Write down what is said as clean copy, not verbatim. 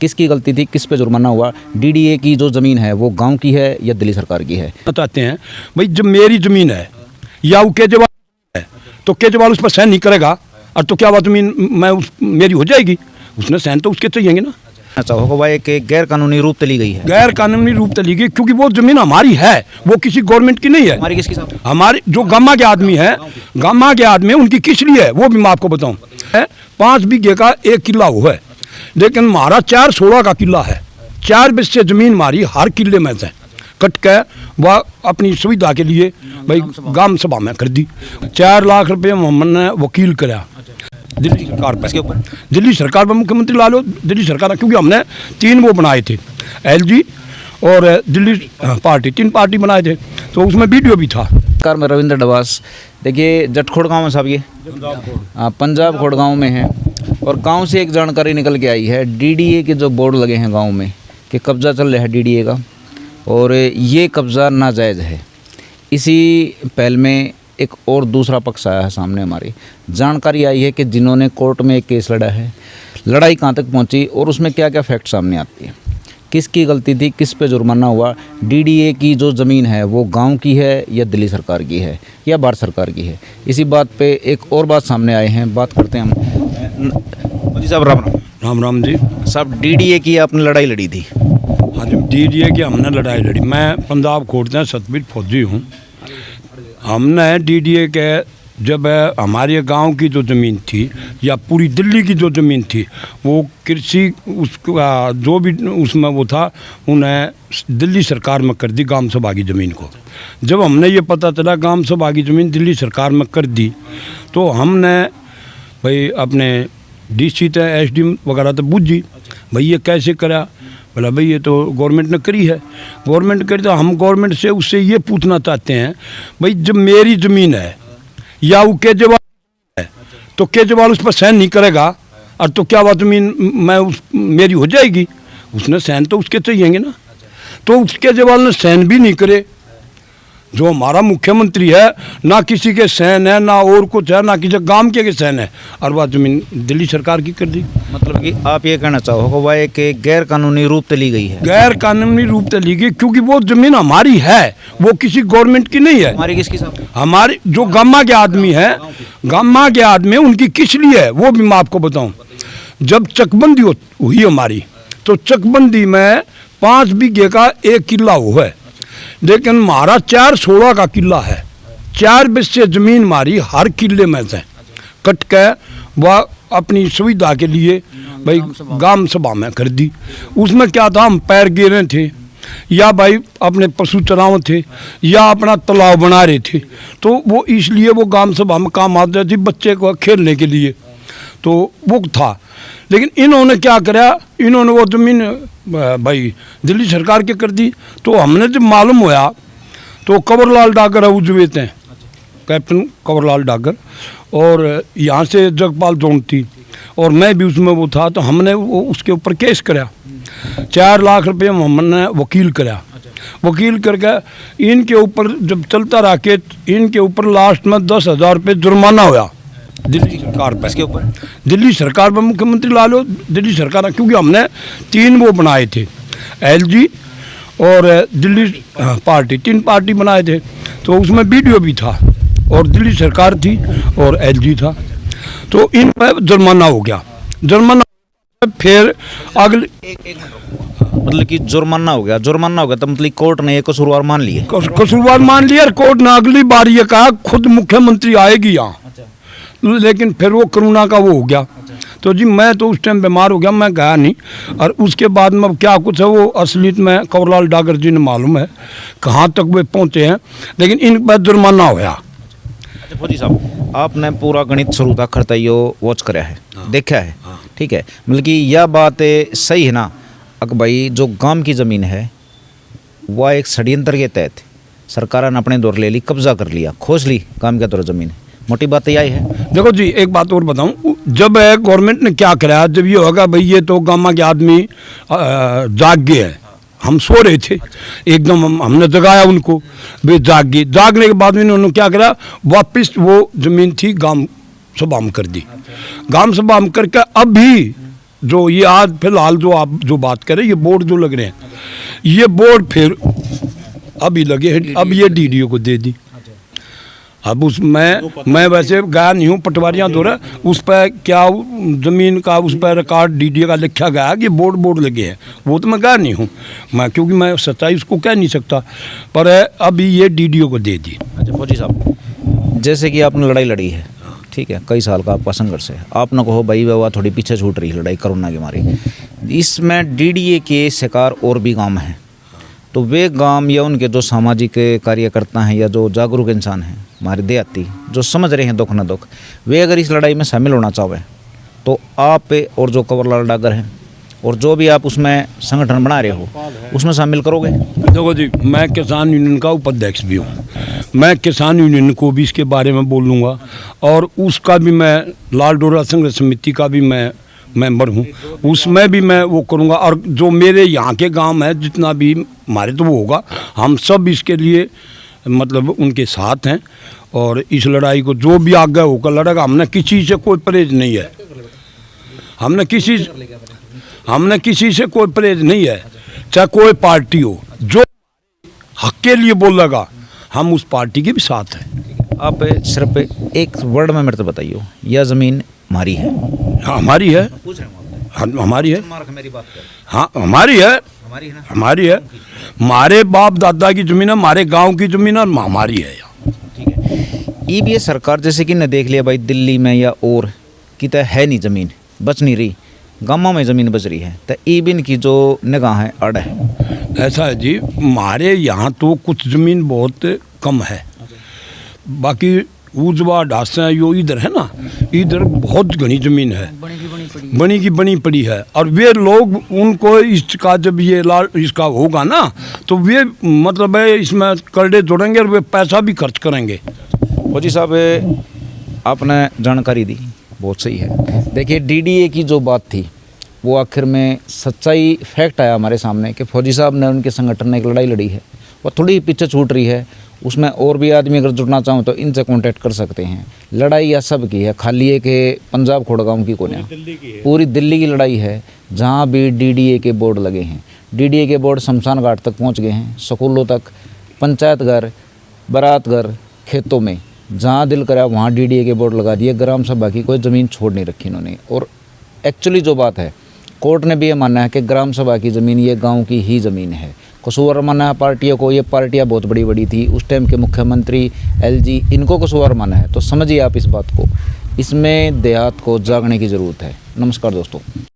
किसकी गलती थी, किस पे जुर्माना हुआ? डीडीए की जो ज़मीन है वो गांव की है या दिल्ली सरकार की है? बताते हैं भाई, जब मेरी ज़मीन है या वो केजरीवाल है तो केजरीवाल उस पर साइन नहीं करेगा, और तो क्या बात ज़मीन मेरी हो जाएगी? उसने साइन तो उसके चाहिए ना। अच्छा, होगा भाई कि गैर कानूनी रूप तली गई है। गैर कानूनी रूप तली गई क्योंकि वो ज़मीन हमारी है, वो किसी गवर्नमेंट की नहीं है। हमारी किसकी साहब? हमारे जो गामा के आदमी है, गामा के आदमी उनकी किसली है वो भी मैं आपको बताऊं। 5 बीघे का 1 किला हुआ है, लेकिन हमारा 416 का किला है। 4 बीघे से ज़मीन हमारी हर किले में से कट के वह अपनी सुविधा के लिए भाई ग्राम सभा में कर दी। 4 लाख रुपये हमने वकील कराया दिल्ली सरकार पर। इसके ऊपर दिल्ली सरकार पर मुख्यमंत्री ला लो, दिल्ली सरकार, क्योंकि हमने 3 वो बनाए थे, एलजी और दिल्ली पार्टी, 3 पार्टी बनाए थे, तो उसमें वीडियो भी था। कार में रविंद्र डबास, देखिए जटखोड़ गांव में साहब, ये पंजाब खोड़ गांव में है, और गांव से एक जानकारी निकल के आई है, डीडीए के जो बोर्ड लगे हैं गांव में कि कब्जा चल रहा है डीडीए का, और ये कब्जा नाजायज़ है। इसी पहल में एक और दूसरा पक्ष आया है सामने, हमारी जानकारी आई है कि जिन्होंने कोर्ट में एक केस लड़ा है, लड़ाई कहाँ तक पहुँची और उसमें क्या क्या फैक्ट सामने आती है, किसकी गलती थी, किस पे जुर्माना हुआ, डीडीए की जो ज़मीन है वो गांव की है या दिल्ली सरकार की है या भारत सरकार की है। इसी बात पे एक और बात सामने आए हैं, बात करते हैं हम। मोदी साहब राम राम। राम राम जी साहब, डीडीए की आपने लड़ाई लड़ी थी। हाँ जी, डीडीए की हमने लड़ाई लड़ी। मैं पंजाब खोड़ से सतबीर फौजी हूँ। हमने डीडीए के, जब हमारे गांव की जो ज़मीन थी या पूरी दिल्ली की जो ज़मीन थी, वो कृषि उसका जो भी उसमें वो था, उन्हें दिल्ली सरकार में कर दी ग्राम सभा की ज़मीन को। जब हमने ये पता चला ग्राम सभा की ज़मीन दिल्ली सरकार में कर दी, तो हमने भाई अपने डीसी थे, एसडी वगैरह तो बूझी भाई ये कैसे करा। बोला भाई ये तो गवर्नमेंट ने करी है, गवर्नमेंट करी, तो हम गवर्नमेंट से उससे ये पूछना चाहते हैं भाई, जब मेरी ज़मीन है या वो केजरीवाल है तो केजरीवाल उस पर साइन नहीं करेगा, और तो क्या बात ज़मीन मेरी हो जाएगी? उसने साइन तो उसके चाहिए ना। तो उस केजरीवाल ने साइन भी नहीं करे। जो हमारा मुख्यमंत्री है, ना किसी के साइन है, ना और कुछ है, ना किसी गांव के साइन है, और वह ज़मीन दिल्ली सरकार की कर दी। मतलब कि आप ये कहना चाहोगे भाई कि गैर कानूनी रूप तली गई है। गैर कानूनी रूप तली गई क्योंकि वो ज़मीन हमारी है, वो किसी गवर्नमेंट की नहीं है। हमारी किसकी साहब? हमारे जो गामा के आदमी है, गामा के आदमी उनकी किसली है वो भी मैं आपको बताऊं। जब चकबंदी हुई हमारी, तो चकबंदी में 5 बीघे का 1 किला हुआ है, लेकिन हमारा 416 का किला है। 4 बीघे से ज़मीन हमारी हर किले में से कट के वह अपनी सुविधा के लिए भाई ग्राम सभा में कर दी। उसमें क्या था, हम पैर गिरे थे या भाई अपने पशु चराव थे या अपना तालाब बना रहे थे, तो वो इसलिए वो ग्राम सभा में काम आते थे बच्चे को खेलने के लिए, तो वो था। लेकिन इन्होंने क्या करा, इन्होंने वो ज़मीन भाई दिल्ली सरकार के कर दी। तो हमने जब मालूम होया तो कंवरलाल डागर है उजवेत हैं, कैप्टन कंवरलाल डागर, और यहाँ से जगपाल जोन थी, और मैं भी उसमें वो था, तो हमने वो उसके ऊपर केस कराया। 4 लाख रुपये हमने वकील कराया। वकील करके इनके ऊपर जब चलता रहा के, इनके ऊपर लास्ट में 10,000 रुपये जुर्माना होया दिल्ली सरकार पर। इसके ऊपर दिल्ली सरकार पर मुख्यमंत्री ला लो, दिल्ली सरकार, क्योंकि हमने 3 वो बनाए थे, एलजी और दिल्ली पार्टी, 3 पार्टी बनाए थे, तो उसमें वीडियो भी था, और दिल्ली सरकार थी और एलजी था, तो इन पर जुर्माना हो गया। जुर्माना फिर अगले मतलब कि जुर्माना हो गया, जुर्माना हो गया तो मतलब कोर्ट ने एक कसूरवार मान लिए। कसूरवार मान लिया, कोर्ट ने अगली बार ये कहा खुद मुख्यमंत्री आएगी यहाँ, लेकिन फिर वो कोरोना का वो हो गया। तो जी मैं तो उस टाइम बीमार हो गया, मैं गया नहीं, और उसके बाद में क्या कुछ है वो असलियत में कंवरलाल डागर जी ने मालूम है कहाँ तक वे पहुँचे हैं, लेकिन इन पर जुर्माना होया। अच्छा फौजी साहब, आपने पूरा गणित शुरू तक खरताइयो वॉच कराया है, देखा है, ठीक है, मतलब कि यह बात सही है ना अक भाई, जो गांव की ज़मीन है वह एक षड्यंत्र के तहत सरकार ने अपने दौर ले ली, कब्जा कर लिया, खोज ली गांव के दौर ज़मीन। मोटी बात यही है। देखो जी एक बात और बताऊं, जब गवर्नमेंट ने क्या कराया, जब ये होगा भाई ये तो गामा के आदमी जाग गए हैं, हम सो रहे थे एकदम, हमने जगाया उनको, वे जाग गए। जागने के बाद इन्होंने क्या करा, वापस वो ज़मीन थी ग्राम सभा में कर दी। ग्राम सभा में करके अब भी जो ये आज फिलहाल जो आप जो बात करें, ये बोर्ड जो लग रहे हैं, ये बोर्ड फिर अभी लगे हैं, अब ये डीडीओ को दे दी। अब मैं वैसे गया नहीं हूँ पटवारियाँ दौरा, उस पर क्या ज़मीन का उस पर रिकॉर्ड डीडीओ का लिखा गया कि बोर्ड लगे हैं, वो तो मैं गया नहीं हूँ मैं, क्योंकि मैं सच्चाई उसको कह नहीं सकता, पर अभी ये डीडीओ को दे दी। अच्छा फौजी साहब, जैसे कि आपने लड़ाई लड़ी है, ठीक है, कई साल का आपका संघर्ष है, आप ना कहो भाई बाबा थोड़ी पीछे छूट रही लड़ाई कोरोना की मारी, इसमें डीडीए के शिकार और भी गांव हैं, तो वे गांव या उनके जो सामाजिक कार्यकर्ता हैं या जो जागरूक इंसान हैं हमारे देहाती जो समझ रहे हैं दुख न दुख, वे अगर इस लड़ाई में शामिल होना चाहें तो आप और जो कंवरलाल डागर हैं और जो भी आप उसमें संगठन बना रहे हो उसमें शामिल करोगे? देखो जी, मैं किसान यूनियन का उपाध्यक्ष भी हूँ, मैं किसान यूनियन को भी इसके बारे में बोलूँगा, और उसका भी मैं लाल डोरा संघर्ष समिति का भी मैं मेंबर हूँ, उसमें भी मैं वो करूँगा, और जो मेरे यहाँ के गांव है जितना भी हमारे तो वो होगा, हम सब इसके लिए मतलब उनके साथ हैं, और इस लड़ाई को जो भी आगे होकर लड़ेगा, हमने किसी से कोई परहेज नहीं है, हमने किसी से कोई परहेज नहीं है, चाहे कोई पार्टी हो, जो हक के लिए बोलेगा हम उस पार्टी के भी साथ हैं। आप सिर्फ एक वर्ड में मेरे को बताइए, यह ज़मीन हमारी है? हाँ हमारी है, हमारी है, हाँ हमारी है, हमारी है, हमारे बाप दादा की ज़मीन है, हमारे गांव की ज़मीन है, हमारी है। ठीक है, ये सरकार जैसे कि ने देख लिया भाई दिल्ली में या और कि तो है नहीं, ज़मीन बच नहीं रही, गाँवों में ज़मीन बच रही है, तो ईबिन की जो निगाह है अड़ है। ऐसा है जी, हमारे यहाँ तो कुछ ज़मीन बहुत कम है, बाकी उजवा ढासा यो इधर है ना, इधर बहुत घनी ज़मीन है, बनी की बनी पड़ी है, और वे लोग उनको इसका जब ये लाल इसका होगा ना तो वे मतलब है इसमें करड़े जोड़ेंगे और वे पैसा भी खर्च करेंगे। फौजी साहब, आपने जानकारी दी बहुत सही है। देखिए डीडीए की जो बात थी वो आखिर में सच्चाई फैक्ट आया हमारे सामने कि फौजी साहब ने उनके संगठन ने एक लड़ाई लड़ी है, वो थोड़ी पीछे छूट रही है, उसमें और भी आदमी अगर जुड़ना चाहूँ तो इनसे कांटेक्ट कर सकते हैं। लड़ाई या सब की है, खाली है कि पंजाब खोड़गांव की कोने, पूरी दिल्ली की लड़ाई है, जहाँ भी डीडीए के बोर्ड लगे हैं। डीडीए के बोर्ड शमशान घाट तक पहुँच गए हैं, स्कूलों तक, पंचायत घर, बारात घर, खेतों में, जहाँ दिल करा वहाँ डीडीए के बोर्ड लगा दिए। ग्राम सभा की कोई ज़मीन छोड़ नहीं रखी इन्होंने। और एक्चुअली जो बात है, कोर्ट ने भी ये माना है कि ग्राम सभा की ज़मीन ये गांव की ही ज़मीन है। कसूर माना है पार्टियों को, ये पार्टियां बहुत बड़ी बड़ी थी उस टाइम के मुख्यमंत्री एलजी, इनको कसूर माना है। तो समझिए आप इस बात को, इसमें देहात को जागने की ज़रूरत है। नमस्कार दोस्तों।